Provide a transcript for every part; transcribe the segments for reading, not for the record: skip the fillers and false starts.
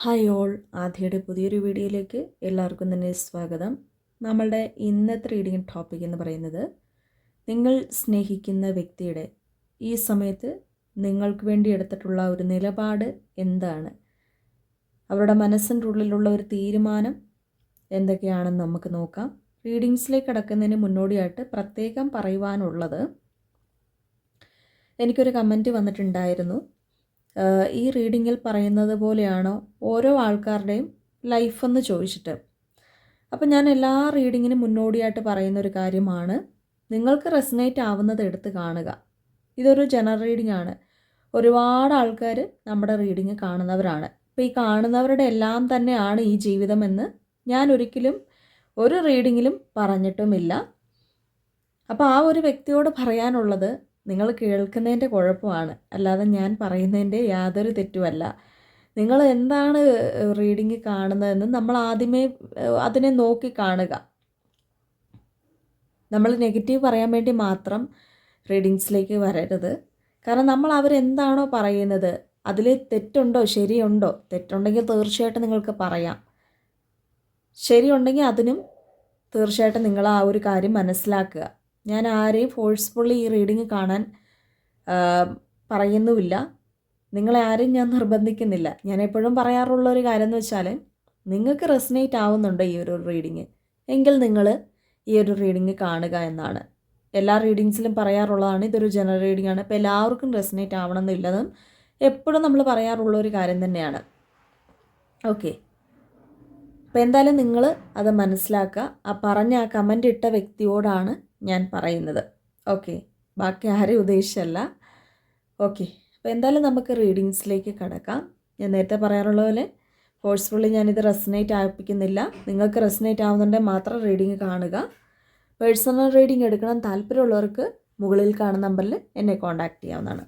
Hi all, ആദ്യയുടെ പുതിയൊരു വീഡിയോയിലേക്ക് എല്ലാവർക്കും തന്നെ സ്വാഗതം. നമ്മളുടെ ഇന്നത്തെ റീഡിംഗ് ടോപ്പിക് എന്ന് പറയുന്നത് നിങ്ങൾ സ്നേഹിക്കുന്ന വ്യക്തിയുടെ ഈ സമയത്ത് നിങ്ങൾക്ക് വേണ്ടി എടുത്തിട്ടുള്ള ഒരു നിലപാട് എന്താണ്, അവരുടെ മനസ്സിൻ്റെ ഉള്ളിലുള്ള ഒരു തീരുമാനം എന്തൊക്കെയാണെന്ന് നമുക്ക് നോക്കാം. റീഡിങ്സിലേക്ക് കടക്കുന്നതിന് മുന്നോടിയായിട്ട് പ്രത്യേകം പറയുവാനുള്ളത്, എനിക്കൊരു കമൻറ്റ് വന്നിട്ടുണ്ടായിരുന്നു, ഈ റീഡിങ്ങിൽ പറയുന്നത് പോലെയാണോ ഓരോ ആൾക്കാരുടെയും ലൈഫെന്ന് ചോദിച്ചിട്ട്. അപ്പം ഞാൻ എല്ലാ റീഡിങ്ങിനും മുന്നോടിയായിട്ട് പറയുന്നൊരു കാര്യമാണ്, നിങ്ങൾക്ക് റെസനേറ്റ് ആവുന്നത് എടുത്ത് കാണുക. ഇതൊരു ജനറൽ റീഡിംഗ് ആണ്. ഒരുപാട് ആൾക്കാർ നമ്മുടെ റീഡിങ് കാണുന്നവരാണ്. അപ്പോൾ ഈ കാണുന്നവരുടെ എല്ലാം തന്നെയാണ് ഈ ജീവിതമെന്ന് ഞാൻ ഒരിക്കലും ഒരു റീഡിങ്ങിലും പറഞ്ഞിട്ടുമില്ല. അപ്പോൾ ആ ഒരു വ്യക്തിയോട് പറയാനുള്ളത്, നിങ്ങൾ കേൾക്കുന്നതിൻ്റെ കുഴപ്പമാണ്, അല്ലാതെ ഞാൻ പറയുന്നതിൻ്റെ യാതൊരു തെറ്റുമല്ല. നിങ്ങൾ എന്താണ് റീഡിങ് കാണുന്നതെന്ന് നമ്മൾ ആദ്യമേ അതിനെ നോക്കി കാണുക. നമ്മൾ നെഗറ്റീവ് പറയാൻ വേണ്ടി മാത്രം റീഡിങ്സിലേക്ക് വരരുത്. കാരണം നമ്മൾ അവരെന്താണോ പറയുന്നത് അതിൽ തെറ്റുണ്ടോ ശരിയുണ്ടോ, തെറ്റുണ്ടെങ്കിൽ തീർച്ചയായിട്ടും നിങ്ങൾക്ക് പറയാം, ശരിയുണ്ടെങ്കിൽ അതിനും തീർച്ചയായിട്ടും നിങ്ങൾ ആ ഒരു കാര്യം മനസ്സിലാക്കുക. ഞാൻ ആരെയും ഫോഴ്സ്ഫുള്ളി ഈ റീഡിങ് കാണാൻ പറയുന്നുമില്ല, നിങ്ങളെ ആരെയും ഞാൻ നിർബന്ധിക്കുന്നില്ല. ഞാൻ എപ്പോഴും പറയാറുള്ള ഒരു കാര്യം എന്ന് വെച്ചാൽ, നിങ്ങൾക്ക് റെസനേറ്റ് ആവുന്നുണ്ട് ഈ ഒരു റീഡിങ് എങ്കിൽ നിങ്ങൾ ഈ ഒരു റീഡിങ് കാണുക എന്നാണ്. എല്ലാ റീഡിങ്സിലും പറയാറുള്ളതാണ്, ഇതൊരു ജനറൽ റീഡിംഗ് ആണ്, അപ്പോൾ എല്ലാവർക്കും റെസനേറ്റ് ആവണമെന്നില്ലെന്നും എപ്പോഴും നമ്മൾ പറയാറുള്ള ഒരു കാര്യം തന്നെയാണ്. ഓക്കെ, അപ്പോൾ എന്തായാലും നിങ്ങൾ അത് മനസ്സിലാക്കുക. ആ കമൻ്റ് ഇട്ട വ്യക്തിയോടാണ് ഞാൻ പറയുന്നത്. ഓക്കെ, ബാക്കി ആരെയും ഉദ്ദേശിച്ചല്ല. ഓക്കെ, അപ്പോൾ എന്തായാലും നമുക്ക് റീഡിങ്സിലേക്ക് കടക്കാം. ഞാൻ നേരത്തെ പറയാറുള്ള പോലെ ഫോഴ്സ്ഫുള്ളി ഞാനിത് റെസനേറ്റ് ആയിപ്പിക്കുന്നില്ല. നിങ്ങൾക്ക് റെസനേറ്റ് ആവുന്നുണ്ടെങ്കിൽ മാത്രം റീഡിങ് കാണുക. പേഴ്സണൽ റീഡിംഗ് എടുക്കണം താല്പര്യമുള്ളവർക്ക് മുകളിൽ കാണുന്ന നമ്പറിൽ എന്നെ കോൺടാക്റ്റ് ചെയ്യാവുന്നതാണ്.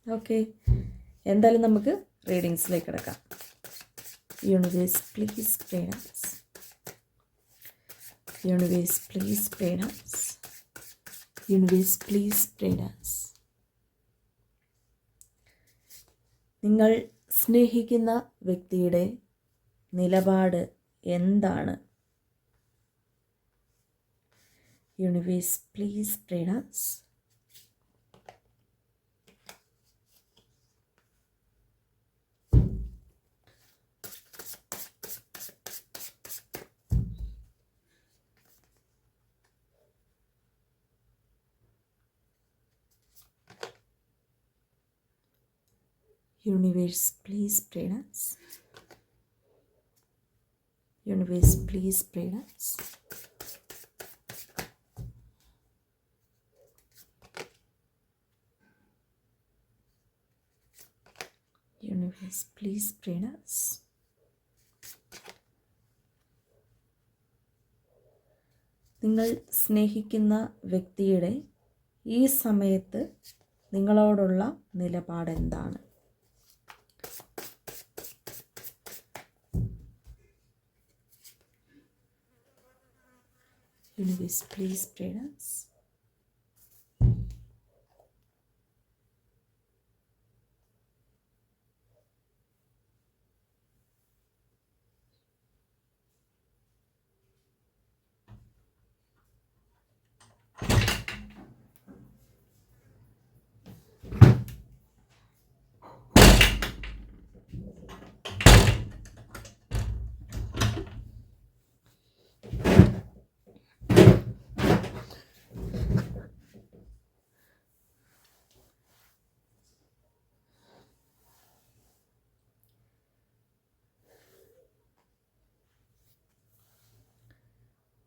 ഓക്കെ, എന്തായാലും നമുക്ക് റീഡിങ്സിലേക്ക് കിടക്കാം. Universe please guide us. Universe please guide us. Universe please guide us. നിങ്ങൾ സ്നേഹിക്കുന്ന വ്യക്തിയുടെ നിലപാട് എന്താണ്? Universe please guide us. Universe, please pray us. Universe, please pray us. Universe, please pray us. നിങ്ങൾ സ്നേഹിക്കുന്ന വ്യക്തിയുടെ ഈ സമയത്ത് നിങ്ങളോടുള്ള നിലപാട് എന്താണ്? Universe, please pray us.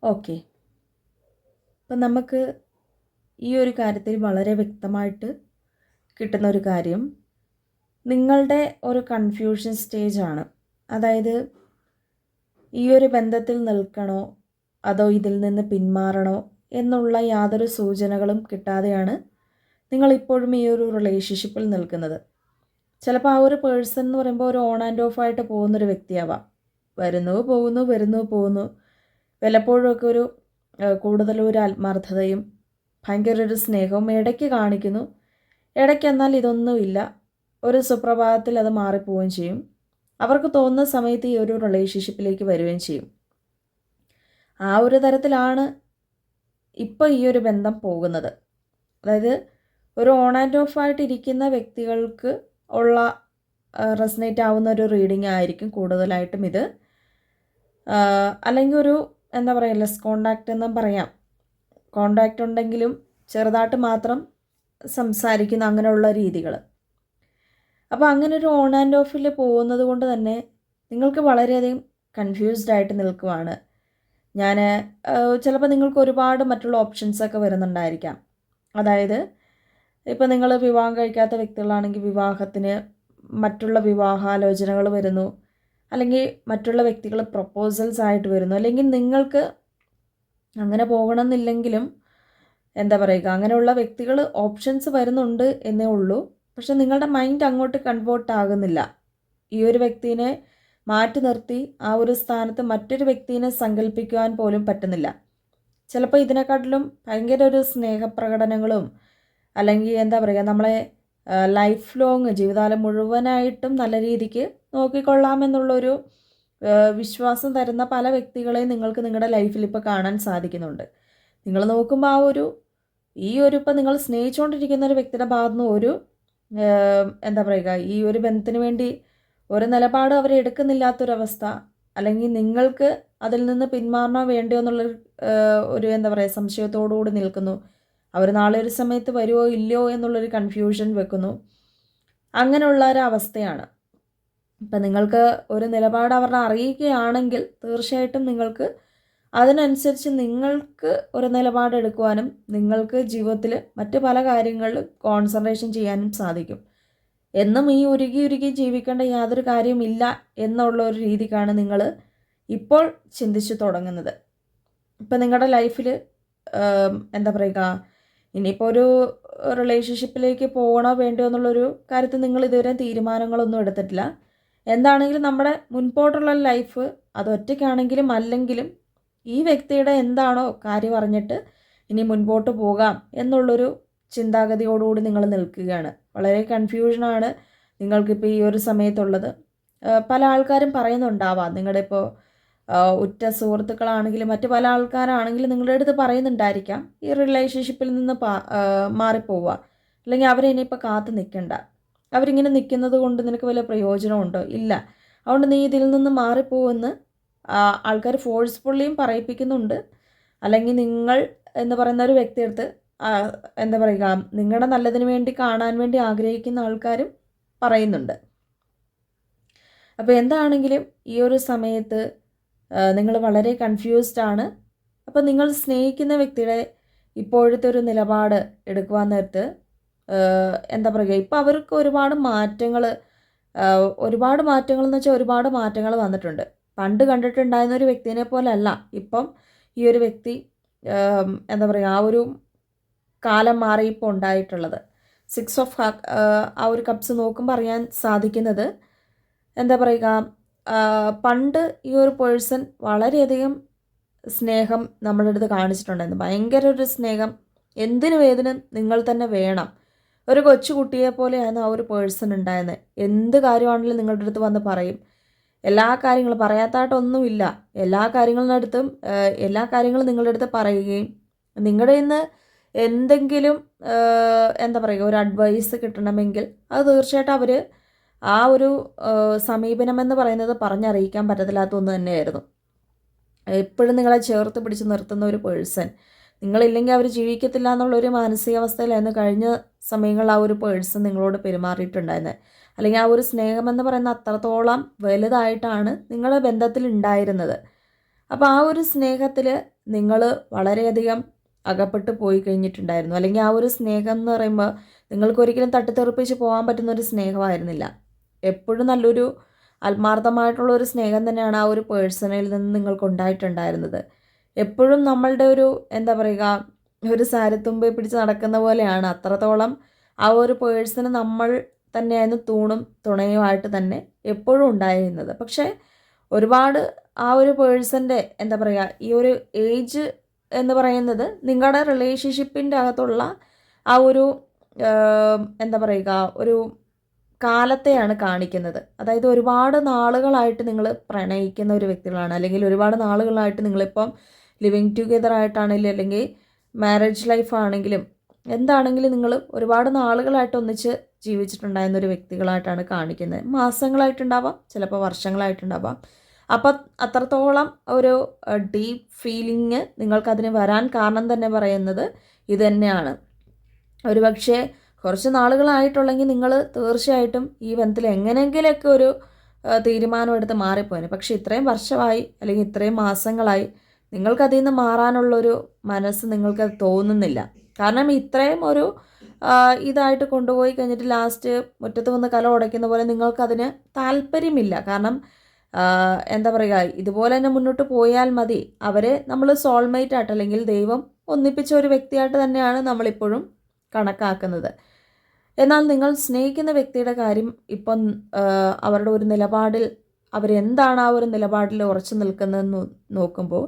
Okay, അപ്പം നമുക്ക് ഈ ഒരു കാര്യത്തിൽ വളരെ വ്യക്തമായിട്ട് കിട്ടുന്ന ഒരു കാര്യം, നിങ്ങളുടെ ഒരു കൺഫ്യൂഷൻ സ്റ്റേജാണ്. അതായത് ഈ ഒരു ബന്ധത്തിൽ നിൽക്കണോ അതോ ഇതിൽ നിന്ന് പിന്മാറണോ എന്നുള്ള യാതൊരു സൂചനകളും കിട്ടാതെയാണ് നിങ്ങളിപ്പോഴും ഈ ഒരു റിലേഷൻഷിപ്പിൽ നിൽക്കുന്നത്. ചിലപ്പോൾ ആ ഒരു പേഴ്സൺ എന്ന് പറയുമ്പോൾ ഒരു ഓൺ ആൻഡ് ഓഫ് ആയിട്ട് പോകുന്നൊരു വ്യക്തിയാവാം. വരുന്നു പോകുന്നു, വരുന്നു പോകുന്നു. വല്ലപ്പോഴുമൊക്കെ ഒരു കൂടുതലും ഒരു ആത്മാർത്ഥതയും ഭയങ്കര ഒരു സ്നേഹവും ഇടയ്ക്ക് കാണിക്കുന്നു. ഇടയ്ക്ക് എന്നാൽ ഇതൊന്നുമില്ല, ഒരു സുപ്രഭാതത്തിൽ അത് മാറിപ്പോവുകയും ചെയ്യും. അവർക്ക് തോന്നുന്ന സമയത്ത് ഈ ഒരു റിലേഷൻഷിപ്പിലേക്ക് വരികയും ചെയ്യും. ആ ഒരു തരത്തിലാണ് ഇപ്പോൾ ഈ ഒരു ബന്ധം പോകുന്നത്. അതായത് ഒരു ഓൺ ആൻഡ് ഓഫ് ആയിട്ട് ഇരിക്കുന്ന വ്യക്തികൾക്ക് ഉള്ള റെസനേറ്റ് ആവുന്ന ഒരു റീഡിംഗ് ആയിരിക്കും കൂടുതലായിട്ടും ഇത്. അല്ലെങ്കിൽ ഒരു എന്താ പറയുക, ലെസ് കോണ്ടാക്റ്റ് എന്നും പറയാം. കോണ്ടാക്റ്റ് ഉണ്ടെങ്കിലും ചെറുതായിട്ട് മാത്രം സംസാരിക്കുന്ന അങ്ങനെയുള്ള രീതികൾ. അപ്പോൾ അങ്ങനെ ഒരു ഓൺ ആൻഡ് ഓഫിൽ പോകുന്നത് കൊണ്ട് തന്നെ നിങ്ങൾക്ക് വളരെയധികം കൺഫ്യൂസ്ഡ് ആയിട്ട് നിൽക്കുവാണ്. ഞാൻ ചിലപ്പോൾ നിങ്ങൾക്ക് ഒരുപാട് മറ്റുള്ള ഓപ്ഷൻസൊക്കെ വരുന്നുണ്ടായിരിക്കാം. അതായത് ഇപ്പോൾ നിങ്ങൾ വിവാഹം കഴിക്കാത്ത വ്യക്തികളാണെങ്കിൽ വിവാഹത്തിന് മറ്റുള്ള വിവാഹാലോചനകൾ വരുന്നു, അല്ലെങ്കിൽ മറ്റുള്ള വ്യക്തികൾ പ്രപ്പോസൽസ് ആയിട്ട് വരുന്നു, അല്ലെങ്കിൽ നിങ്ങൾക്ക് അങ്ങനെ പോകണമെന്നില്ലെങ്കിലും എന്താ പറയുക, അങ്ങനെയുള്ള വ്യക്തികൾ ഓപ്ഷൻസ് വരുന്നുണ്ട് എന്നേ ഉള്ളൂ. പക്ഷെ നിങ്ങളുടെ മൈൻഡ് അങ്ങോട്ട് കൺവേർട്ട് ആകുന്നില്ല. ഈ ഒരു വ്യക്തിനെ മാറ്റി നിർത്തി ആ ഒരു സ്ഥാനത്ത് മറ്റൊരു വ്യക്തിനെ സങ്കല്പിക്കുവാൻ പോലും പറ്റുന്നില്ല. ചിലപ്പോൾ ഇതിനെക്കാട്ടിലും ഭയങ്കര ഒരു സ്നേഹപ്രകടനങ്ങളും അല്ലെങ്കിൽ എന്താ പറയുക, നമ്മളെ ലൈഫ് ലോങ് ജീവിതകാലം മുഴുവനായിട്ടും നല്ല രീതിക്ക് നോക്കിക്കൊള്ളാമെന്നുള്ളൊരു വിശ്വാസം തരുന്ന പല വ്യക്തികളെയും നിങ്ങൾക്ക് നിങ്ങളുടെ ലൈഫിൽ ഇപ്പോൾ കാണാൻ സാധിക്കുന്നുണ്ട്. നിങ്ങൾ നോക്കുമ്പോൾ ഈ ഒരു ഇപ്പം നിങ്ങൾ സ്നേഹിച്ചുകൊണ്ടിരിക്കുന്ന ഒരു വ്യക്തിയുടെ ഭാഗത്തുനിന്ന് ഒരു എന്താ പറയുക, ഈ ഒരു ബന്ധത്തിന് വേണ്ടി ഒരു നിലപാട് അവർ എടുക്കുന്നില്ലാത്തൊരവസ്ഥ, അല്ലെങ്കിൽ നിങ്ങൾക്ക് അതിൽ നിന്ന് പിന്മാറണോ വേണ്ടയോ എന്നുള്ളൊരു ഒരു എന്താ പറയുക സംശയത്തോടുകൂടി നിൽക്കുന്നു. അവർ നാളെ ഒരു സമയത്ത് വരുമോ ഇല്ലയോ എന്നുള്ളൊരു കൺഫ്യൂഷൻ വെക്കുന്നു. അങ്ങനെയുള്ള ഒരു അവസ്ഥയാണ്. ഇപ്പം നിങ്ങൾക്ക് ഒരു നിലപാട് അവരുടെ അറിയിക്കുകയാണെങ്കിൽ തീർച്ചയായിട്ടും നിങ്ങൾക്ക് അതിനനുസരിച്ച് നിങ്ങൾക്ക് ഒരു നിലപാടെടുക്കുവാനും നിങ്ങൾക്ക് ജീവിതത്തിൽ മറ്റ് പല കാര്യങ്ങളിലും കോൺസെൻട്രേഷൻ ചെയ്യാനും സാധിക്കും. എന്നും ഈ ഉരുകി ജീവിക്കേണ്ട യാതൊരു കാര്യമില്ല എന്നുള്ള ഒരു രീതിക്കാണ് നിങ്ങൾ ഇപ്പോൾ ചിന്തിച്ചു തുടങ്ങുന്നത്. ഇപ്പം നിങ്ങളുടെ ലൈഫിൽ എന്താ പറയുക, ഇനിയിപ്പോൾ ഒരു റിലേഷൻഷിപ്പിലേക്ക് പോകണോ വേണ്ടോ എന്നുള്ളൊരു കാര്യത്തിൽ നിങ്ങൾ ഇതുവരെ തീരുമാനങ്ങളൊന്നും എടുത്തിട്ടില്ല. എന്താണെങ്കിലും നമ്മുടെ മുൻപോട്ടുള്ള ലൈഫ് അത് ഒറ്റയ്ക്കാണെങ്കിലും അല്ലെങ്കിലും ഈ വ്യക്തിയുടെ എന്താണോ കാര്യം അറിഞ്ഞിട്ട് ഇനി മുൻപോട്ട് പോകാം എന്നുള്ളൊരു ചിന്താഗതിയോടുകൂടി നിങ്ങൾ നിൽക്കുകയാണ്. വളരെ കൺഫ്യൂഷനാണ് നിങ്ങൾക്കിപ്പോൾ ഈ ഒരു സമയത്തുള്ളത്. പല ആൾക്കാരും പറയുന്നുണ്ടാവാം, നിങ്ങളുടെ ഇപ്പോൾ ഉറ്റ സുഹൃത്തുക്കളാണെങ്കിലും മറ്റ് പല ആൾക്കാരാണെങ്കിലും നിങ്ങളുടെ അടുത്ത് പറയുന്നുണ്ടായിരിക്കാം ഈ റിലേഷൻഷിപ്പിൽ നിന്ന് മാറിപ്പോവുക, അല്ലെങ്കിൽ അവരെ ഇനിയിപ്പോൾ കാത്തു നിൽക്കണ്ട, അവരിങ്ങനെ നിൽക്കുന്നത് കൊണ്ട് നിനക്ക് വല്ല പ്രയോജനമുണ്ടോ? ഇല്ല, അതുകൊണ്ട് നീ ഇതിൽ നിന്ന് മാറിപ്പോവെന്ന് ആൾക്കാർ ഫോഴ്സ്ഫുള്ളിയും പറയിപ്പിക്കുന്നുണ്ട്. അല്ലെങ്കിൽ നിങ്ങൾ എന്ന് പറയുന്ന ഒരു വ്യക്തിയെടുത്ത് എന്താ പറയുക, നിങ്ങളുടെ നല്ലതിന് വേണ്ടി കാണാൻ വേണ്ടി ആഗ്രഹിക്കുന്ന ആൾക്കാരും പറയുന്നുണ്ട്. അപ്പോൾ എന്താണെങ്കിലും ഈ ഒരു സമയത്ത് നിങ്ങൾ വളരെ കൺഫ്യൂസ്ഡ് ആണ്. അപ്പോൾ നിങ്ങൾ സ്നേഹിക്കുന്ന വ്യക്തിയുടെ ഇപ്പോഴത്തെ ഒരു നിലപാട് എടുക്കുവാൻ നേരത്ത് എന്താ പറയുക, ഇപ്പോൾ അവർക്ക് ഒരുപാട് മാറ്റങ്ങൾ എന്ന് വെച്ചാൽ ഒരുപാട് മാറ്റങ്ങൾ വന്നിട്ടുണ്ട്. പണ്ട് കണ്ടിട്ടുണ്ടായിരുന്ന ഒരു വ്യക്തിനെ പോലെ അല്ല ഇപ്പം ഈ ഒരു വ്യക്തി എന്താ പറയുക, ആ ഒരു കാലം മാറി ഇപ്പോൾ ഉണ്ടായിട്ടുള്ളത്. 6 ഓഫ് ആ ഒരു കപ്സ് നോക്കുമ്പോൾ അറിയാൻ സാധിക്കുന്നത് എന്താ പറയുക, പണ്ട് ഈ ഒരു പേഴ്സൺ വളരെയധികം സ്നേഹം നമ്മളുടെ അടുത്ത് കാണിച്ചിട്ടുണ്ടായിരുന്നു. ഭയങ്കര ഒരു സ്നേഹം, എന്തിനു വേദന നിങ്ങൾ തന്നെ വേണം, ഒരു കൊച്ചുകുട്ടിയെ പോലെയാണ് ആ ഒരു പേഴ്സൺ ഉണ്ടായിരുന്നത്. എന്ത് കാര്യമാണെങ്കിലും നിങ്ങളുടെ അടുത്ത് വന്ന് പറയും. എല്ലാ കാര്യങ്ങളും പറയാത്തായിട്ടൊന്നുമില്ല. എല്ലാ കാര്യങ്ങളും നിങ്ങളുടെ അടുത്ത് പറയുകയും നിങ്ങളുടെ ഇന്ന് എന്തെങ്കിലും എന്താ പറയുക ഒരു അഡ്വൈസ് കിട്ടണമെങ്കിൽ അത് തീർച്ചയായിട്ടും അവർ ആ ഒരു സമീപനമെന്ന് പറയുന്നത് പറഞ്ഞറിയിക്കാൻ പറ്റത്തില്ലാത്ത ഒന്ന് തന്നെയായിരുന്നു. എപ്പോഴും നിങ്ങളെ ചേർത്ത് പിടിച്ച് നിർത്തുന്ന ഒരു പേഴ്സൺ, നിങ്ങളില്ലെങ്കിൽ അവർ ജീവിക്കത്തില്ല എന്നുള്ളൊരു മാനസികാവസ്ഥയിലായിരുന്നു കഴിഞ്ഞ സമയങ്ങളിൽ ആ ഒരു പേഴ്സൺ നിങ്ങളോട് പെരുമാറിയിട്ടുണ്ടായിരുന്നത്. അല്ലെങ്കിൽ ആ ഒരു സ്നേഹമെന്ന് പറയുന്ന അത്രത്തോളം വലുതായിട്ടാണ് നിങ്ങളുടെ ബന്ധത്തിൽ ഉണ്ടായിരുന്നത്. അപ്പോൾ ആ ഒരു സ്നേഹത്തിൽ നിങ്ങൾ വളരെയധികം അകപ്പെട്ട് പോയി കഴിഞ്ഞിട്ടുണ്ടായിരുന്നു. അല്ലെങ്കിൽ ആ ഒരു സ്നേഹം എന്ന് പറയുമ്പോൾ നിങ്ങൾക്കൊരിക്കലും തട്ടിത്തെറിപ്പിച്ച് പോകാൻ പറ്റുന്നൊരു സ്നേഹമായിരുന്നില്ല. എപ്പോഴും നല്ലൊരു ആത്മാർത്ഥമായിട്ടുള്ളൊരു സ്നേഹം തന്നെയാണ് ആ ഒരു പേഴ്സണിൽ നിന്ന് നിങ്ങൾക്ക് ഉണ്ടായിട്ടുണ്ടായിരുന്നത്. എപ്പോഴും നമ്മളുടെ ഒരു എന്താ പറയുക, ഒരു സാരത്തുമ്പെ പിടിച്ച് നടക്കുന്ന പോലെയാണ്. അത്രത്തോളം ആ ഒരു പേഴ്സണ് നമ്മൾ തന്നെയായിരുന്നു തൂണും തുണയുമായിട്ട് തന്നെ എപ്പോഴും ഉണ്ടായിരുന്നത്. പക്ഷേ ഒരുപാട് ആ ഒരു പേഴ്സൻ്റെ എന്താ പറയുക, ഈ ഒരു ഏജ് എന്ന് പറയുന്നത് നിങ്ങളുടെ റിലേഷൻഷിപ്പിൻ്റെ അകത്തുള്ള ആ ഒരു എന്താ പറയുക ഒരു കാലത്തെയാണ് കാണിക്കുന്നത്. അതായത് ഒരുപാട് നാളുകളായിട്ട് നിങ്ങൾ പ്രണയിക്കുന്ന ഒരു വ്യക്തികളാണ്, അല്ലെങ്കിൽ ഒരുപാട് നാളുകളായിട്ട് നിങ്ങളിപ്പം ലിവിങ് ടുഗെദർ ആയിട്ടാണെങ്കിലും അല്ലെങ്കിൽ മാരേജ് ലൈഫ് ആണെങ്കിലും എന്താണെങ്കിലും നിങ്ങൾ ഒരുപാട് നാളുകളായിട്ട് ഒന്നിച്ച് ജീവിച്ചിട്ടുണ്ടായിരുന്ന ഒരു വ്യക്തികളായിട്ടാണ് കാണിക്കുന്നത്. മാസങ്ങളായിട്ടുണ്ടാവാം, ചിലപ്പോൾ വർഷങ്ങളായിട്ടുണ്ടാവാം. അപ്പം അത്രത്തോളം ഒരു ഡീപ്പ് ഫീലിംഗ് നിങ്ങൾക്കതിന് വരാൻ കാരണം തന്നെ പറയുന്നത് ഇത് തന്നെയാണ്. ഒരുപക്ഷെ കുറച്ച് നാളുകളായിട്ടുള്ളെങ്കിൽ നിങ്ങൾ തീർച്ചയായിട്ടും ഈ ബന്ധത്തിൽ എങ്ങനെയെങ്കിലുമൊക്കെ ഒരു തീരുമാനമെടുത്ത് മാറിപ്പോയിന്. പക്ഷേ ഇത്രയും വർഷമായി അല്ലെങ്കിൽ ഇത്രയും മാസങ്ങളായി നിങ്ങൾക്കതിൽ നിന്ന് മാറാനുള്ളൊരു മനസ്സ് നിങ്ങൾക്ക് തോന്നുന്നില്ല. കാരണം ഇത്രയും ഒരു ഇതായിട്ട് കൊണ്ടുപോയി കഴിഞ്ഞിട്ട് ലാസ്റ്റ് മുറ്റത്ത് വന്ന് കല ഉടയ്ക്കുന്ന പോലെ നിങ്ങൾക്കതിന് താല്പര്യമില്ല. കാരണം എന്താ പറയുക, ഇതുപോലെ തന്നെ മുന്നോട്ട് പോയാൽ മതി. അവരെ നമ്മൾ സോൾമേറ്റ് ആയിട്ട് അല്ലെങ്കിൽ ദൈവം ഒന്നിപ്പിച്ച ഒരു വ്യക്തിയായിട്ട് തന്നെയാണ് നമ്മളിപ്പോഴും കണക്കാക്കുന്നത്. എന്നാൽ നിങ്ങൾ സ്നേഹിക്കുന്ന വ്യക്തിയുടെ കാര്യം ഇപ്പം അവരുടെ ഒരു നിലപാടിൽ അവരെന്താണ് ആ ഒരു നിലപാടിൽ ഉറച്ചു നിൽക്കുന്നതെന്ന് നോക്കുമ്പോൾ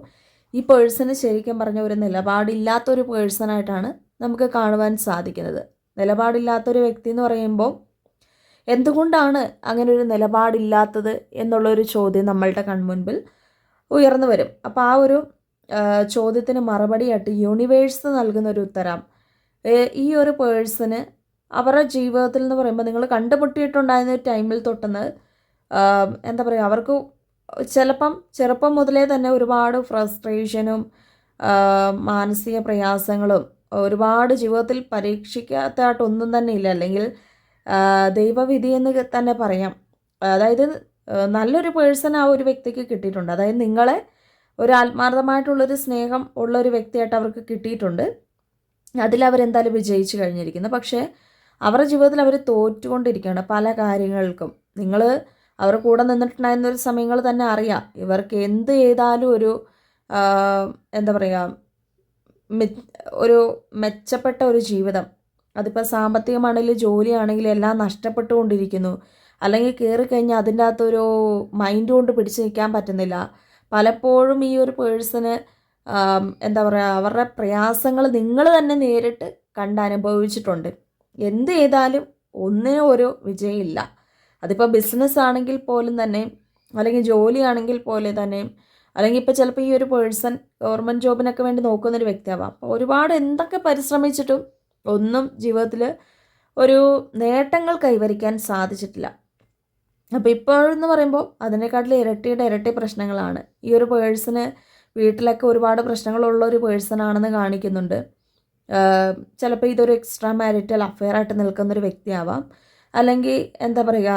ഈ പേഴ്സണ് ശരിക്കും പറഞ്ഞ ഒരു നിലപാടില്ലാത്തൊരു പേഴ്സണായിട്ടാണ് നമുക്ക് കാണുവാൻ സാധിക്കുന്നത്. നിലപാടില്ലാത്തൊരു വ്യക്തി എന്ന് പറയുമ്പോൾ എന്തുകൊണ്ടാണ് അങ്ങനെ ഒരു നിലപാടില്ലാത്തത് എന്നുള്ളൊരു ചോദ്യം നമ്മളുടെ കൺമുൻപിൽ ഉയർന്നു വരും. അപ്പോൾ ആ ഒരു ചോദ്യത്തിന് മറുപടിയായിട്ട് യൂണിവേഴ്സ് നൽകുന്ന ഒരു ഉത്തരം, ഈ ഒരു പേഴ്സണ് അവരുടെ ജീവിതത്തിൽ എന്ന് പറയുമ്പോൾ നിങ്ങൾ കണ്ടുമുട്ടിയിട്ടുണ്ടായിരുന്ന ഒരു ടൈമിൽ തൊട്ടെന്ന് എന്താ പറയുക, അവർക്ക് ചിലപ്പം ചെറുപ്പം മുതലേ തന്നെ ഒരുപാട് ഫ്രസ്ട്രേഷനും മാനസിക പ്രയാസങ്ങളും ഒരുപാട് ജീവിതത്തിൽ പരീക്ഷിക്കാത്തതായിട്ടൊന്നും തന്നെ ഇല്ല, അല്ലെങ്കിൽ ദൈവവിധി എന്ന് തന്നെ പറയാം. അതായത് നല്ലൊരു പേഴ്സൺ ആ ഒരു വ്യക്തിക്ക് കിട്ടിയിട്ടുണ്ട്. അതായത് നിങ്ങളെ ഒരു ആത്മാർത്ഥമായിട്ടുള്ളൊരു സ്നേഹം ഉള്ളൊരു വ്യക്തിയായിട്ട് അവർക്ക് കിട്ടിയിട്ടുണ്ട്. അതിലവരെന്തായാലും വിജയിച്ചു കഴിഞ്ഞിരിക്കുന്നു. പക്ഷേ അവരുടെ ജീവിതത്തിൽ അവർ തോറ്റുകൊണ്ടിരിക്കുകയാണ് പല കാര്യങ്ങൾക്കും. നിങ്ങൾ അവർ കൂടെ നിന്നിട്ടുണ്ടായിരുന്ന ഒരു സമയങ്ങൾ തന്നെ അറിയാം ഇവർക്ക് എന്ത് ചെയ്താലും ഒരു എന്താ പറയുക, ഒരു മെച്ചപ്പെട്ട ഒരു ജീവിതം, അതിപ്പോൾ സാമ്പത്തികമാണെങ്കിലും ജോലിയാണെങ്കിലും എല്ലാം നഷ്ടപ്പെട്ടുകൊണ്ടിരിക്കുന്നു. അല്ലെങ്കിൽ കയറിക്കഴിഞ്ഞാൽ അതിൻ്റെ അകത്തൊരു മൈൻഡ് കൊണ്ട് പിടിച്ചു നിൽക്കാൻ പറ്റുന്നില്ല. പലപ്പോഴും ഈ ഒരു പേഴ്സണ് എന്താ പറയുക, അവരുടെ പ്രയാസങ്ങൾ നിങ്ങൾ തന്നെ നേരിട്ട് കണ്ടനുഭവിച്ചിട്ടുണ്ട്. എന്ത് ചെയ്താലും ഒന്നിനും ഒരു വിജയമില്ല. അതിപ്പോൾ ബിസിനസ് ആണെങ്കിൽ പോലും തന്നെ, അല്ലെങ്കിൽ ജോലിയാണെങ്കിൽ പോലും തന്നെ, അല്ലെങ്കിൽ ഇപ്പോൾ ചിലപ്പോൾ ഈ ഒരു പേഴ്സൺ ഗവൺമെൻറ് ജോബിനൊക്കെ വേണ്ടി നോക്കുന്നൊരു വ്യക്തിയാവാം. അപ്പോൾ ഒരുപാട് എന്തൊക്കെ പരിശ്രമിച്ചിട്ടും ഒന്നും ജീവിതത്തിൽ ഒരു നേട്ടങ്ങൾ കൈവരിക്കാൻ സാധിച്ചിട്ടില്ല. അപ്പോൾ ഇപ്പോഴെന്ന് പറയുമ്പോൾ അതിനെക്കാട്ടിൽ ഇരട്ടി പ്രശ്നങ്ങളാണ്. ഈ ഒരു പേഴ്സണ് വീട്ടിലൊക്കെ ഒരുപാട് പ്രശ്നങ്ങളുള്ള ഒരു പേഴ്സണാണെന്ന് കാണിക്കുന്നുണ്ട്. ചിലപ്പോൾ ഇതൊരു എക്സ്ട്രാ മാരിറ്റൽ അഫെയർ ആയിട്ട് നിൽക്കുന്നൊരു വ്യക്തിയാവാം, അല്ലെങ്കിൽ എന്താ പറയുക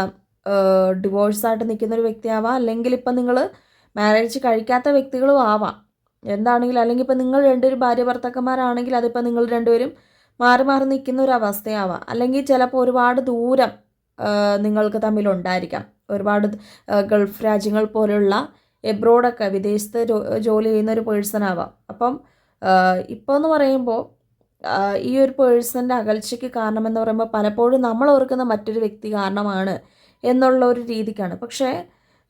ഡിവോഴ്സായിട്ട് നിൽക്കുന്നൊരു വ്യക്തിയാവാം, അല്ലെങ്കിൽ ഇപ്പം നിങ്ങൾ മാരേജ് കഴിക്കാത്ത വ്യക്തികളും ആവാം. എന്താണെങ്കിലും, അല്ലെങ്കിൽ ഇപ്പം നിങ്ങൾ രണ്ടുപേരും ഭാര്യ ഭർത്താക്കന്മാരാണെങ്കിൽ അതിപ്പോൾ നിങ്ങൾ രണ്ടുപേരും മാറി മാറി നിൽക്കുന്ന ഒരു അവസ്ഥയാവാം. അല്ലെങ്കിൽ ചിലപ്പോൾ ഒരുപാട് ദൂരം നിങ്ങൾക്ക് തമ്മിലുണ്ടായിരിക്കാം. ഒരുപാട് ഗൾഫ് രാജ്യങ്ങൾ പോലുള്ള എബ്രോഡൊക്കെ വിദേശത്ത് ജോലി ചെയ്യുന്ന ഒരു പേഴ്സൺ ആവാം. അപ്പം ഇപ്പോൾ എന്ന് പറയുമ്പോൾ ഈ ഒരു പേഴ്സൻ്റെ അകൽച്ചയ്ക്ക് കാരണമെന്ന് പറയുമ്പോൾ പലപ്പോഴും നമ്മൾ ഓർക്കുന്ന മറ്റൊരു വ്യക്തി കാരണമാണ് എന്നുള്ള ഒരു രീതിക്കാണ്. പക്ഷേ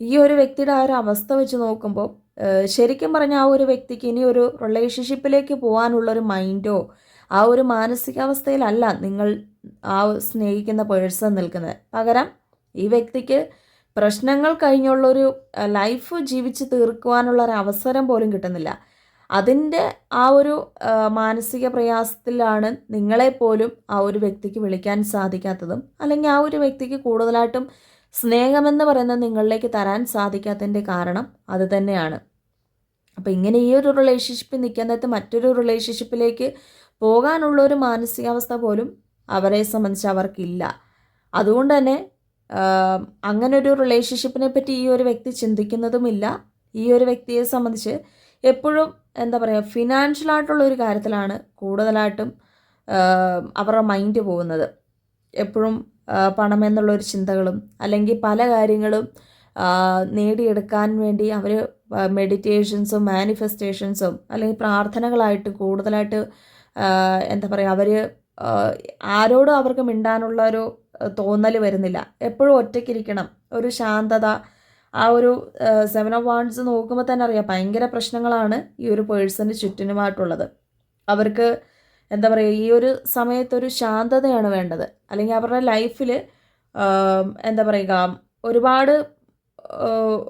ഈ ഒരു വ്യക്തിയുടെ ആ ഒരു അവസ്ഥ വെച്ച് നോക്കുമ്പോൾ ശരിക്കും പറഞ്ഞാൽ ആ ഒരു വ്യക്തിക്ക് ഇനി ഒരു റിലേഷൻഷിപ്പിലേക്ക് പോകാനുള്ളൊരു മൈൻഡോ ആ ഒരു മാനസികാവസ്ഥയിലല്ല നിങ്ങൾ ആ സ്നേഹിക്കുന്ന പേഴ്സൺ നിൽക്കുന്നത്. പകരം ഈ വ്യക്തിക്ക് പ്രശ്നങ്ങൾ കഴിഞ്ഞുള്ളൊരു ലൈഫ് ജീവിച്ച് തീർക്കുവാനുള്ളൊരു അവസരം പോലും കിട്ടുന്നില്ല. അതിൻ്റെ ആ ഒരു മാനസിക പ്രയാസത്തിലാണ് നിങ്ങളെപ്പോലും ആ ഒരു വ്യക്തിക്ക് വിളിക്കാൻ സാധിക്കാത്തതും, അല്ലെങ്കിൽ ആ ഒരു വ്യക്തിക്ക് കൂടുതലായിട്ടും സ്നേഹമെന്ന് പറയുന്നത് നിങ്ങളിലേക്ക് തരാൻ സാധിക്കാത്തതിൻ്റെ കാരണം അത് തന്നെയാണ്. അപ്പോൾ ഇങ്ങനെ ഈ ഒരു റിലേഷൻഷിപ്പിൽ നിൽക്കുന്നത് മറ്റൊരു റിലേഷൻഷിപ്പിലേക്ക് പോകാനുള്ളൊരു മാനസികാവസ്ഥ പോലും അവരെ സംബന്ധിച്ച് അവർക്കില്ല. അതുകൊണ്ട് തന്നെ അങ്ങനെ ഒരു റിലേഷൻഷിപ്പിനെ പറ്റി ഈ ഒരു വ്യക്തി ചിന്തിക്കുന്നതുമില്ല. ഈ ഒരു വ്യക്തിയെ സംബന്ധിച്ച് എപ്പോഴും എന്താ പറയുക, ഫിനാൻഷ്യലായിട്ടുള്ള ഒരു കാര്യത്തിലാണ് കൂടുതലായിട്ടും അവരുടെ മൈൻഡ് പോകുന്നത്. എപ്പോഴും പണം എന്നുള്ളൊരു ചിന്തകളും, അല്ലെങ്കിൽ പല കാര്യങ്ങളും നേടിയെടുക്കാൻ വേണ്ടി അവർ മെഡിറ്റേഷൻസും മാനിഫെസ്റ്റേഷൻസും അല്ലെങ്കിൽ പ്രാർത്ഥനകളായിട്ട് കൂടുതലായിട്ട് എന്താ പറയുക, അവർ ആരോടും അവർക്ക് മിണ്ടാനുള്ള ഒരു തോന്നൽ വരുന്നില്ല. എപ്പോഴും ഒറ്റയ്ക്കിരിക്കണം, ഒരു ശാന്തത. ആ ഒരു 7 of Wands നോക്കുമ്പോൾ തന്നെ അറിയാം ഭയങ്കര പ്രശ്നങ്ങളാണ് ഈ ഒരു പേഴ്സന് ചുറ്റിനുമായിട്ടുള്ളത്. അവർക്ക് എന്താ പറയുക, ഈ ഒരു സമയത്തൊരു ശാന്തതയാണ് വേണ്ടത്. അല്ലെങ്കിൽ അവരുടെ ലൈഫിൽ എന്താ പറയുക, ഒരുപാട്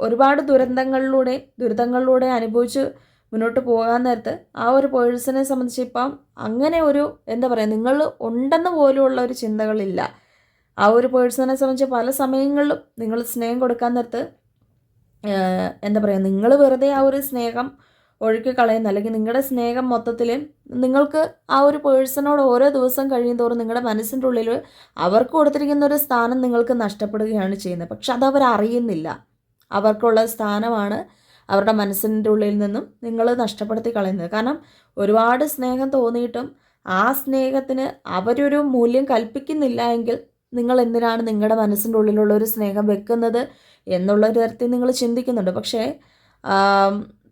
ഒരുപാട് ദുരിതങ്ങളിലൂടെ അനുഭവിച്ച് മുന്നോട്ട് പോകാൻ നേരത്ത് ആ ഒരു പേഴ്സണെ സംബന്ധിച്ച് ഇപ്പം അങ്ങനെ ഒരു എന്താ പറയുക, നിങ്ങൾ ഉണ്ടെന്ന് പോലുമുള്ള ഒരു ചിന്തകളില്ല. ആ ഒരു പേഴ്സണെ സംബന്ധിച്ച് പല സമയങ്ങളിലും നിങ്ങൾ സ്നേഹം കൊടുക്കാൻ നേരത്ത് എന്താ പറയുക, നിങ്ങൾ വെറുതെ ആ ഒരു സ്നേഹം ഒഴുക്കി കളയുന്ന, അല്ലെങ്കിൽ നിങ്ങളുടെ സ്നേഹം മൊത്തത്തിൽ നിങ്ങൾക്ക് ആ ഒരു പേഴ്സണോട് ഓരോ ദിവസം കഴിയും തോറും നിങ്ങളുടെ മനസ്സിൻ്റെ ഉള്ളിൽ അവർക്ക് കൊടുത്തിരിക്കുന്ന ഒരു സ്ഥാനം നിങ്ങൾക്ക് നഷ്ടപ്പെടുകയാണ് ചെയ്യുന്നത്. പക്ഷെ അതവർ അറിയുന്നില്ല. അവർക്കുള്ള സ്ഥാനമാണ് അവരുടെ മനസ്സിൻ്റെ ഉള്ളിൽ നിന്നും നിങ്ങൾ നഷ്ടപ്പെടുത്തി കളയുന്നത്. കാരണം ഒരുപാട് സ്നേഹം തോന്നിയിട്ടും ആ സ്നേഹത്തിന് അവരൊരു മൂല്യം കൽപ്പിക്കുന്നില്ല എങ്കിൽ നിങ്ങൾ എന്തിനാണ് നിങ്ങളുടെ മനസ്സിൻ്റെ ഉള്ളിലുള്ള ഒരു സ്നേഹം വെക്കുന്നത് എന്നുള്ളൊരു തരത്തിൽ നിങ്ങൾ ചിന്തിക്കുന്നുണ്ട്. പക്ഷേ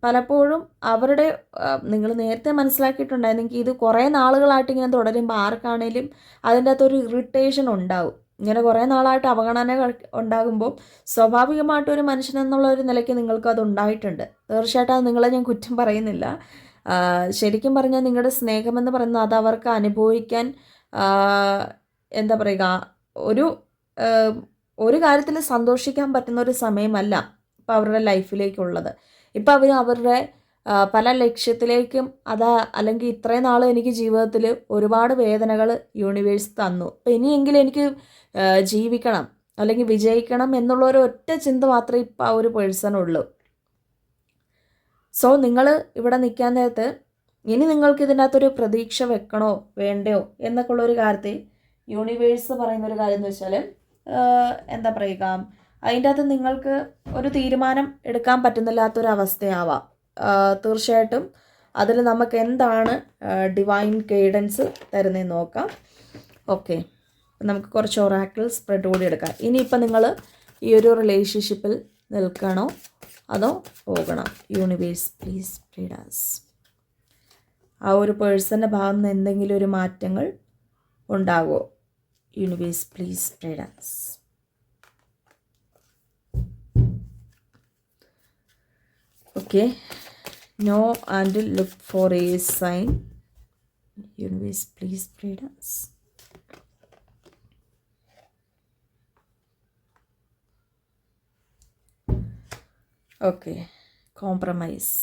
പലപ്പോഴും അവരുടെ നിങ്ങൾ നേരത്തെ മനസ്സിലാക്കിയിട്ടുണ്ടായിരുന്നെങ്കിൽ ഇത് കുറേ നാളുകളായിട്ട് ഇങ്ങനെ തുടരുമ്പോൾ ആർക്കാണേലും അതിൻ്റെ അകത്തൊരു ഇറിറ്റേഷൻ ഉണ്ടാവും. ഇങ്ങനെ കുറേ നാളായിട്ട് അവഗണന ഉണ്ടാകുമ്പോൾ സ്വാഭാവികമായിട്ടൊരു മനുഷ്യൻ എന്നുള്ള ഒരു നിലയ്ക്ക് നിങ്ങൾക്ക് അത് ഉണ്ടായിട്ടുണ്ട്. തീർച്ചയായിട്ടും അത് നിങ്ങളെ ഞാൻ കുറ്റം പറയുന്നില്ല. ശരിക്കും പറഞ്ഞാൽ നിങ്ങളുടെ സ്നേഹമെന്ന് പറയുന്നത് അത് അവർക്ക് അനുഭവിക്കാൻ എന്താ പറയുക, ഒരു കാര്യത്തിൽ സന്തോഷിക്കാൻ പറ്റുന്ന ഒരു സമയമല്ല ഇപ്പോൾ അവരുടെ ലൈഫിലേക്കുള്ളത്. ഇപ്പോൾ അവർ അവരുടെ പല ലക്ഷ്യത്തിലേക്കും അല്ലെങ്കിൽ ഇത്രയും നാൾ എനിക്ക് ജീവിതത്തിൽ ഒരുപാട് വേദനകൾ യൂണിവേഴ്സ് തന്നു, അപ്പോൾ ഇനിയെങ്കിലും എനിക്ക് ജീവിക്കണം അല്ലെങ്കിൽ വിജയിക്കണം എന്നുള്ള ഒരു ഒറ്റ ചിന്ത മാത്രമേ ഇപ്പോൾ ആ ഒരു പേഴ്സണുള്ളൂ. സോ നിങ്ങൾ ഇവിടെ നിൽക്കാൻ നേരത്ത് ഇനി നിങ്ങൾക്ക് ഇതിൻ്റെ അകത്തൊരു പ്രതീക്ഷ വെക്കണോ വേണ്ടയോ എന്നൊക്കെ ഉള്ളൊരു കാര്യത്തിൽ യൂണിവേഴ്സ് പറയുന്നൊരു കാര്യം എന്ന് വെച്ചാൽ എന്താ പറയുക, അതിൻ്റെ അകത്ത് നിങ്ങൾക്ക് ഒരു തീരുമാനം എടുക്കാൻ പറ്റുന്നില്ലാത്തൊരവസ്ഥയാവാം. തീർച്ചയായിട്ടും അതിൽ നമുക്ക് എന്താണ് ഡിവൈൻ ഗൈഡൻസ് തരുന്നതെന്ന് നോക്കാം. ഓക്കെ, നമുക്ക് കുറച്ച് ഒറാക്കിൾ സ്പ്രെഡ് കൂടി എടുക്കാം. ഇനിയിപ്പോൾ നിങ്ങൾ ഈ ഒരു റിലേഷൻഷിപ്പിൽ നിൽക്കണോ അതോ പോകണം? Universe please guide us. ആ ഒരു പേഴ്സൻ്റെ ഭാഗത്ത് നിന്ന് എന്തെങ്കിലും ഒരു മാറ്റങ്ങൾ ഉണ്ടാകുമോ? Universe please guide us. Okay, no and look for a sign. Universe please guide us. Okay, compromise.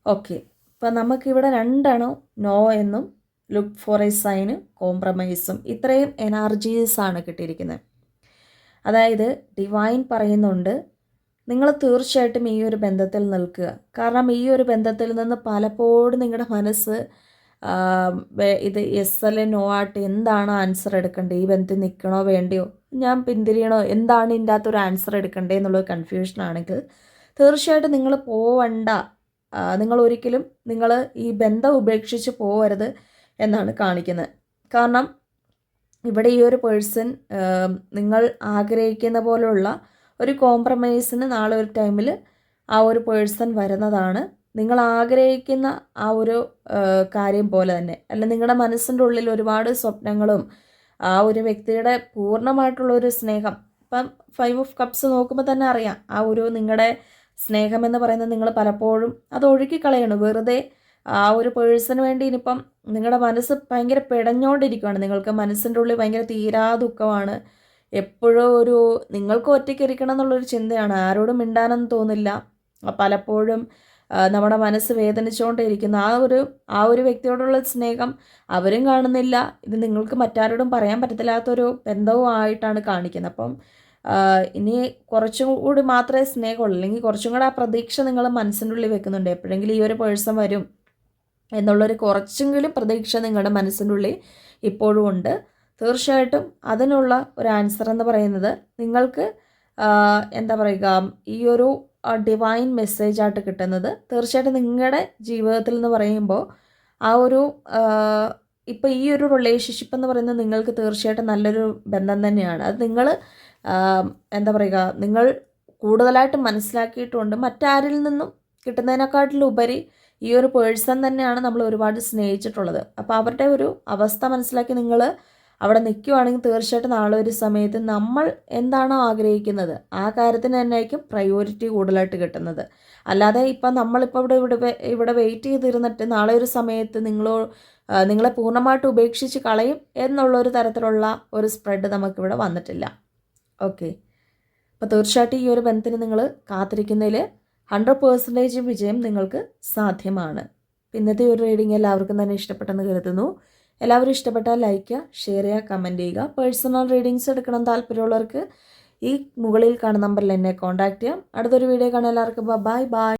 Okay, ഇപ്പം നമുക്കിവിടെ രണ്ടെണ്ണം നോ എന്നും ലുക്ക് ഫോർ എ സൈന് കോംപ്രമൈസും ഇത്രയും എനർജീസാണ് കിട്ടിയിരിക്കുന്നത്. അതായത് ഡിവൈൻ പറയുന്നുണ്ട് നിങ്ങൾ തീർച്ചയായിട്ടും ഈ ഒരു ബന്ധത്തിൽ നിൽക്കുക. കാരണം ഈ ഒരു ബന്ധത്തിൽ നിന്ന് പലപ്പോഴും നിങ്ങളുടെ മനസ്സ് ഇത് എസ് അല്ലെ നോ ആയിട്ട് എന്താണ് ആൻസർ എടുക്കേണ്ടത്, ഈ ബന്ധത്തിൽ നിൽക്കണോ വേണ്ടയോ, ഞാൻ പിന്തിരിയണോ, എന്താണ് ഇതിൻ്റെ അകത്തൊരു ആൻസർ എടുക്കേണ്ടത് എന്നുള്ള കൺഫ്യൂഷനാണെങ്കിൽ തീർച്ചയായിട്ടും നിങ്ങൾ പോവണ്ട. നിങ്ങൾ ഒരിക്കലും ഈ ബന്ധം ഉപേക്ഷിച്ച് പോവരുത് എന്നാണ് കാണിക്കുന്നത്. കാരണം ഇവിടെ ഈ ഒരു പേഴ്സൺ നിങ്ങൾ ആഗ്രഹിക്കുന്ന പോലുള്ള ഒരു കോംപ്രമൈസിന് നാളെ ഒരു ടൈമിൽ ആ ഒരു പേഴ്സൺ വരുന്നതാണ്. നിങ്ങൾ ആഗ്രഹിക്കുന്ന ആ ഒരു കാര്യം പോലെ തന്നെ, അല്ല നിങ്ങളുടെ മനസ്സിൻ്റെ ഉള്ളിൽ ഒരുപാട് സ്വപ്നങ്ങളും ആ ഒരു വ്യക്തിയുടെ പൂർണ്ണമായിട്ടുള്ളൊരു സ്നേഹം. ഇപ്പം 5 ഓഫ് കപ്സ് നോക്കുമ്പോൾ തന്നെ അറിയാം, ആ ഒരു നിങ്ങളുടെ സ്നേഹം എന്ന് പറയുന്നത് നിങ്ങൾ പലപ്പോഴും അത് ഒഴുക്കിക്കളയണം വെറുതെ. ആ ഒരു പേഴ്സണിന് വേണ്ടി ഇനിയിപ്പം നിങ്ങളുടെ മനസ്സ് ഭയങ്കര പിടഞ്ഞുകൊണ്ടിരിക്കുകയാണ്. നിങ്ങൾക്ക് മനസ്സിൻ്റെ ഉള്ളിൽ ഭയങ്കര തീരാ ദുഃഖമാണ്. എപ്പോഴും നിങ്ങൾക്ക് ഒറ്റയ്ക്ക് ഇരിക്കണം എന്നുള്ളൊരു ചിന്തയാണ്. ആരോടും മിണ്ടാനൊന്നും തോന്നില്ല. പലപ്പോഴും നമ്മുടെ മനസ്സ് വേദനിച്ചുകൊണ്ടിരിക്കുന്ന ആ ഒരു വ്യക്തിയോടുള്ള സ്നേഹം അവരും കാണുന്നില്ല. ഇത് നിങ്ങൾക്ക് മറ്റാരോടും പറയാൻ പറ്റത്തില്ലാത്തൊരു ബന്ധവും ആയിട്ടാണ് കാണിക്കുന്നത്. അപ്പം ഇനി കുറച്ചും കൂടി മാത്രമേ സ്നേഹമുള്ളൂ, അല്ലെങ്കിൽ കുറച്ചും കൂടെ ആ പ്രതീക്ഷ നിങ്ങൾ മനസ്സിൻ്റെ ഉള്ളിൽ വെക്കുന്നുണ്ട്. എപ്പോഴെങ്കിലും ഈ ഒരു പേഴ്സൺ വരും എന്നുള്ളൊരു കുറച്ചെങ്കിലും പ്രതീക്ഷ നിങ്ങളുടെ മനസ്സിൻ്റെ ഉള്ളിൽ ഇപ്പോഴും ഉണ്ട്. തീർച്ചയായിട്ടും അതിനുള്ള ഒരു ആൻസർ എന്ന് പറയുന്നത് നിങ്ങൾക്ക് എന്താ പറയുക, ഈ ഒരു ഡിവൈൻ മെസ്സേജായിട്ട് കിട്ടുന്നത് തീർച്ചയായിട്ടും നിങ്ങളുടെ ജീവിതത്തിൽ എന്ന് പറയുമ്പോൾ ആ ഒരു ഇപ്പോൾ ഈ ഒരു റിലേഷൻഷിപ്പ് എന്ന് പറയുന്നത് നിങ്ങൾക്ക് തീർച്ചയായിട്ടും നല്ലൊരു ബന്ധം തന്നെയാണ്. അത് നിങ്ങൾ എന്താ പറയുക, നിങ്ങൾ കൂടുതലായിട്ട് മനസ്സിലാക്കിയിട്ടുണ്ട്. മറ്റാരിൽ നിന്നും കിട്ടുന്നതിനെക്കാട്ടിലുപരി ഈ ഒരു പേഴ്സൺ തന്നെയാണ് നമ്മൾ ഒരുപാട് സ്നേഹിച്ചിട്ടുള്ളത്. അപ്പോൾ അവരുടെ ഒരു അവസ്ഥ മനസ്സിലാക്കി നിങ്ങൾ അവിടെ നിൽക്കുവാണെങ്കിൽ തീർച്ചയായിട്ടും നാളെ ഒരു സമയത്ത് നമ്മൾ എന്താണോ ആഗ്രഹിക്കുന്നത് ആ കാര്യത്തിന് തന്നെയായിരിക്കും പ്രയോറിറ്റി കൂടുതലായിട്ട് കിട്ടുന്നത്. അല്ലാതെ ഇപ്പം നമ്മളിപ്പോൾ ഇവിടെ വെയിറ്റ് ചെയ്തിരുന്നിട്ട് നാളെ ഒരു സമയത്ത് നിങ്ങളെ പൂർണ്ണമായിട്ട് ഉപേക്ഷിച്ച് കളയും എന്നുള്ളൊരു തരത്തിലുള്ള ഒരു സ്പ്രെഡ് നമുക്കിവിടെ വന്നിട്ടില്ല. ഓക്കെ, അപ്പോൾ തീർച്ചയായിട്ടും ഈ ഒരു ബന്ധത്തിന് നിങ്ങൾ കാത്തിരിക്കുന്നതിൽ 100% വിജയം നിങ്ങൾക്ക് സാധ്യമാണ്. ഇന്നത്തെ ഒരു റീഡിംഗ് എല്ലാവർക്കും തന്നെ ഇഷ്ടപ്പെട്ടെന്ന് കരുതുന്നു. എല്ലാവരും ഇഷ്ടപ്പെട്ടാൽ ലൈക്ക് ചെയ്യുക, ഷെയർ ചെയ്യുക, കമൻറ്റ് ചെയ്യുക. പേഴ്സണൽ റീഡിങ്സ് എടുക്കണം താല്പര്യമുള്ളവർക്ക് ഈ മുകളിൽ കാണുന്ന നമ്പറിൽ എന്നെ കോൺടാക്റ്റ് ചെയ്യാം. അടുത്തൊരു വീഡിയോ കാണാൻ എല്ലാവർക്കും ബൈ ബൈ.